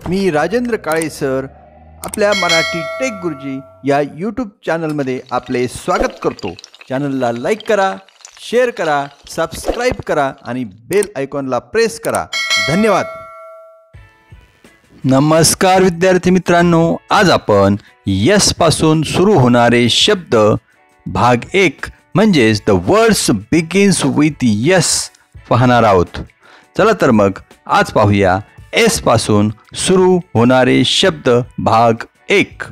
मी Rajendra Kale sir आपल्या Marathi take गुरुजी या यूट्यूब चॅनलमध्ये आपले स्वागत करतो. चॅनलला लाईक करा, शेअर करा, सबस्क्राईब करा आणि बेल आयकॉनला प्रेस करा. धन्यवाद. नमस्कार विद्यार्थी मित्रांनो, आज आपण यस पासून सुरू होणारे शब्द भाग 1 म्हणजेच the words begins with yes पाहणार आहोत. चला तर मग आज पाहूया एस पासून सुरू होणारे शब्द भाग 1.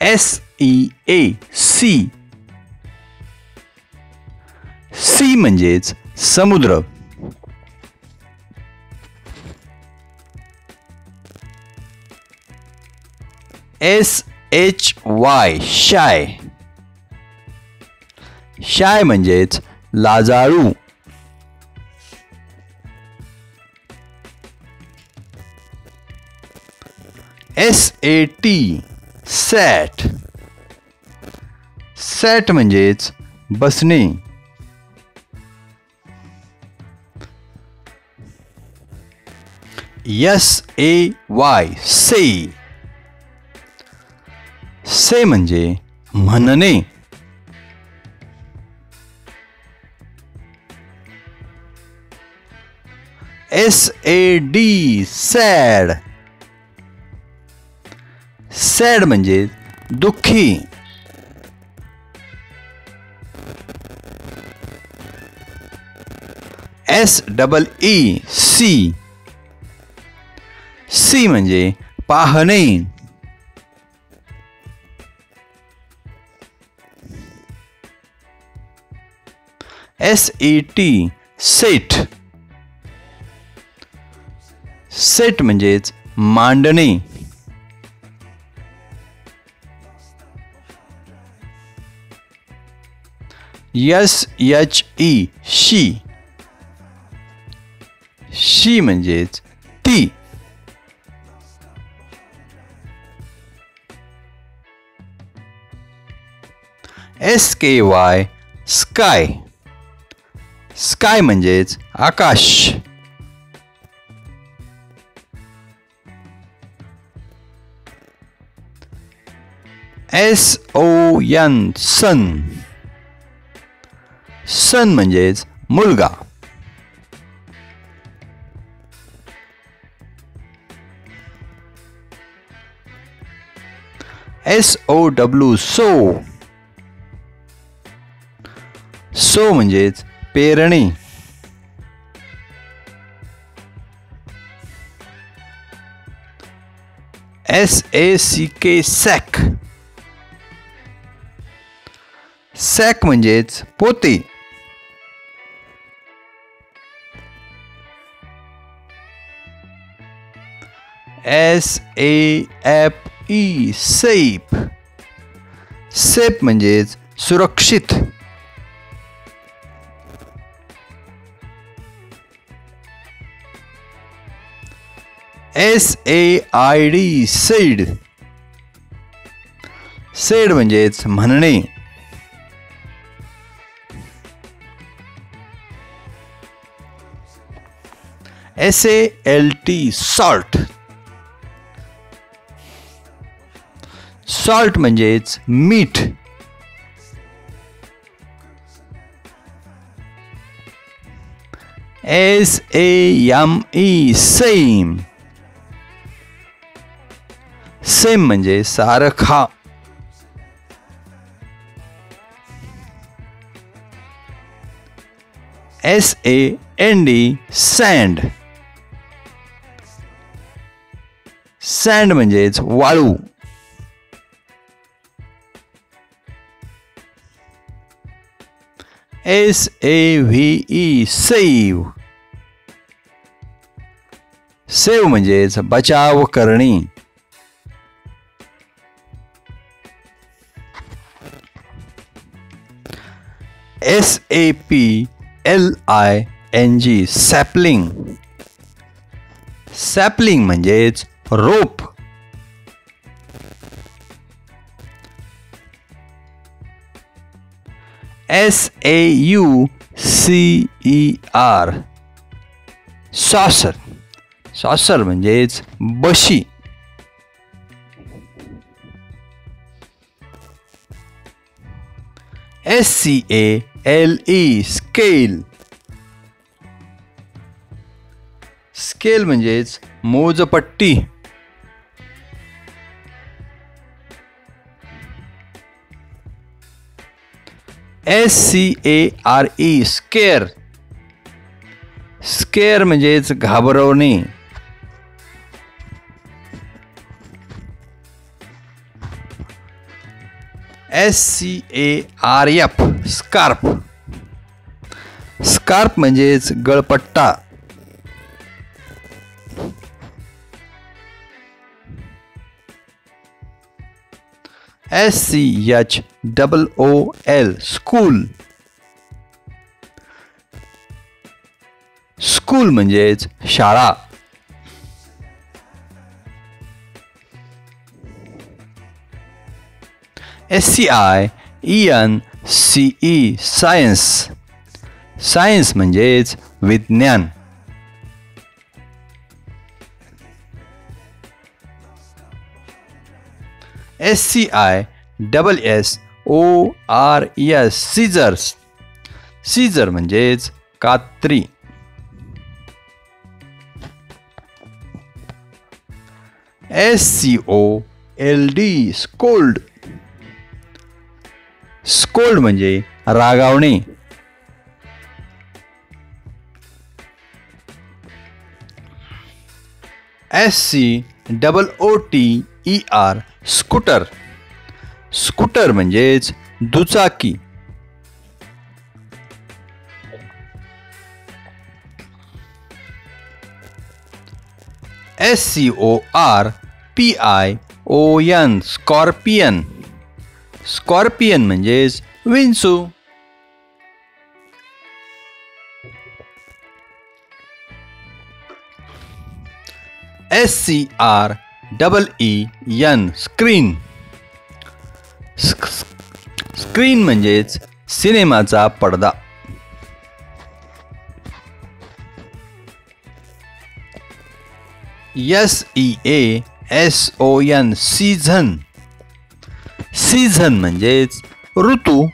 SEA सी म्हणजेच समुद्र. SHY shy. शाय म्हणजेच लाजाळू. SAT सॅट. सॅट म्हणजेच बसणे. SAY से. से म्हणजे म्हणणे. SAD sad. सॅड म्हणजे दुःखी. SEE C. सी म्हणजे पाहणे. SET set. सेट म्हणजेच मांडणे. SHE शी. शी म्हणजेच ती. SKY sky. स्काय म्हणजेच आकाश. SON सन. सन म्हणजेच मुलगा. SOW so. सो म्हणजेच पेरणी. SACK sack. सॅक म्हणजेच पोते. SAFE safe. सेफ म्हणजेच सुरक्षित. SAID sed. सेड म्हणजेच म्हणणे. SALT salt. सॉल्ट म्हणजेच मीठ. SAME same. सेम म्हणजे सारखा. SAND sand. सँड म्हणजेच वाळू. SAVE save. सेव म्हणजेच बचाव करणे. SAPLING sapling. सॅपलिंग म्हणजेच रोप. SAUCER saucer. सॉसर म्हणजेच बशी. SCALE scale. स्केल म्हणजेच मोजपट्टी. SCARE square. स्केअर म्हणजेच घाबरवणे. SCARF scarf. स्कार्फ म्हणजेच गळपट्टा. SCHOOL school. स्कूल म्हणजेच शाळा. SCIENCE science. सायन्स म्हणजेच विज्ञान. SCISSORS seizures. सीझर म्हणजेच कात्री. SCOLD scold. स्कोल्ड म्हणजे रागावणे. SCOOTER scooter. स्कूटर म्हणजेच दुचाकी. SCORPION scorpion. स्कॉर्पियन म्हणजेच विंचू. SCREEN screen. स्क्रीन म्हणजेच सिनेमाचा पडदा. SEASON season. सीझन म्हणजेच ऋतू.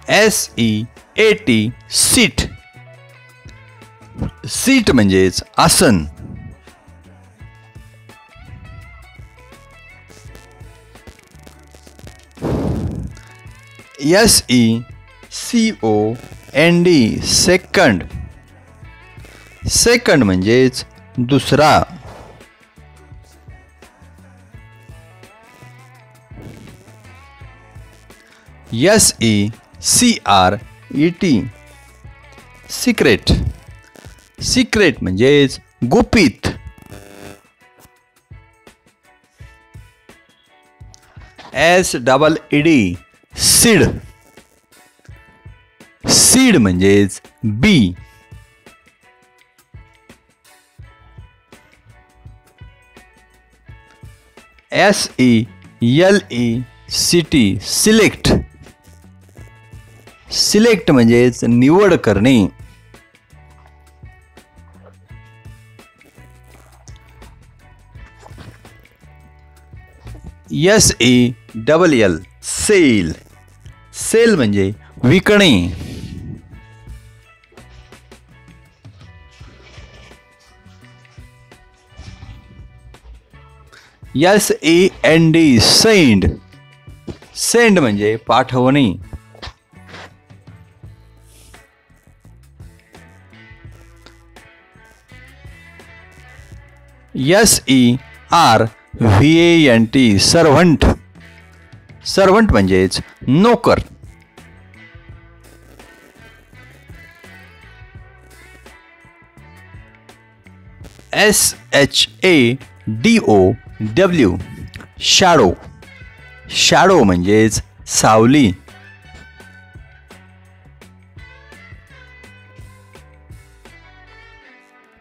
SEAT seat. सीट म्हणजेच आसन. SECOND second. सेकंड म्हणजेच दुसरा. SECRET secret. सिक्रेट म्हणजेच गुपित. SEED seed. सीड म्हणजेच बी. SELECT select. सिलेक्ट म्हणजेच निवड करणे. SELL sale. सेल म्हणजे विकणे. SEND send. सेंड म्हणजे पाठवणे. SERVANT servant. सर्व्हंट म्हणजेच नोकर. SHADOW shadow. शॅडो म्हणजेच सावली.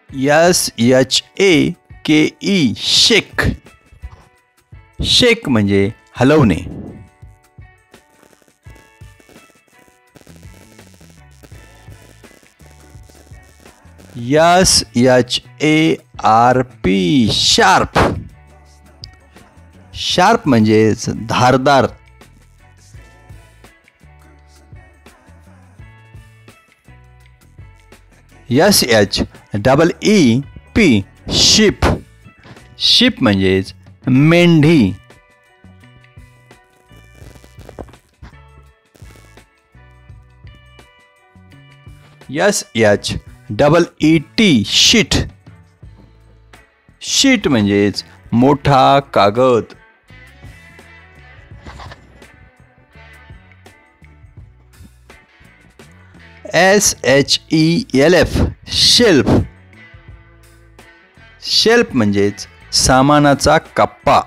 SHAKE शेक. शेक म्हणजे हलवणे. SHARP sharp. शार्प म्हणजेच धारदार. SHEEP ship. शिप म्हणजेच मेंढी. SHEET sheet. शीट म्हणजेच मोठा कागद. SHELF shelf. शेल्फ म्हणजेच सामानाचा कप्पा.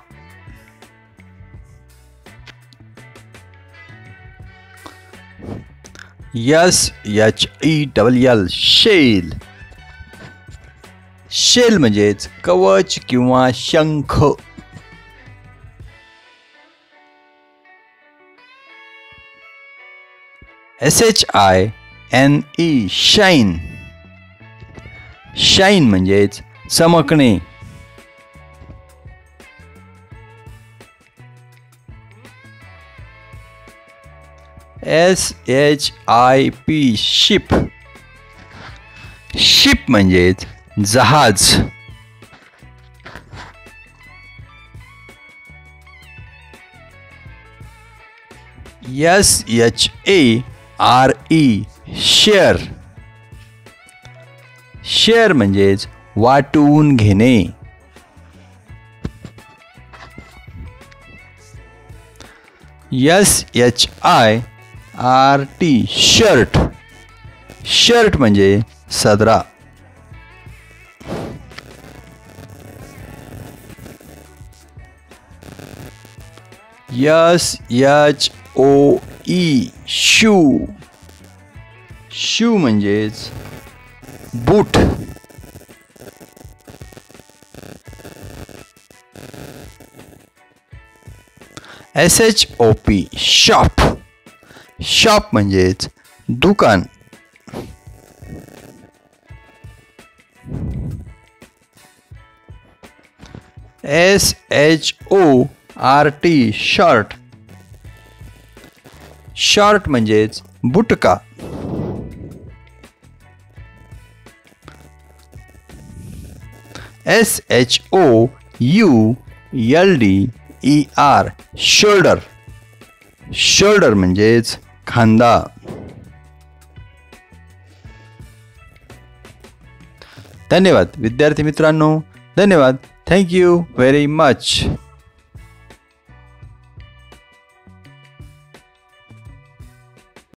SHELL shell. शेल म्हणजेच कवच किंवा शंख. SHINE shine. शाईन म्हणजेच चमकणे. SHIP ship. शिप म्हणजेच जहाज. SHARE share. शेअर म्हणजेच वाटून घेणे. SHIRT shirt. शर्ट म्हणजे सदरा. SHOE shoe. शू म्हणजेच बूट. SHOP shop. शॉप म्हणजेच दुकान. SHORT short. शॉर्ट म्हणजेच बुटका. SHOULDER shoulder. शोल्डर म्हणजेच खांदा. धन्यवाद विद्यार्थी मित्रांनो. धन्यवाद. Thank you very much.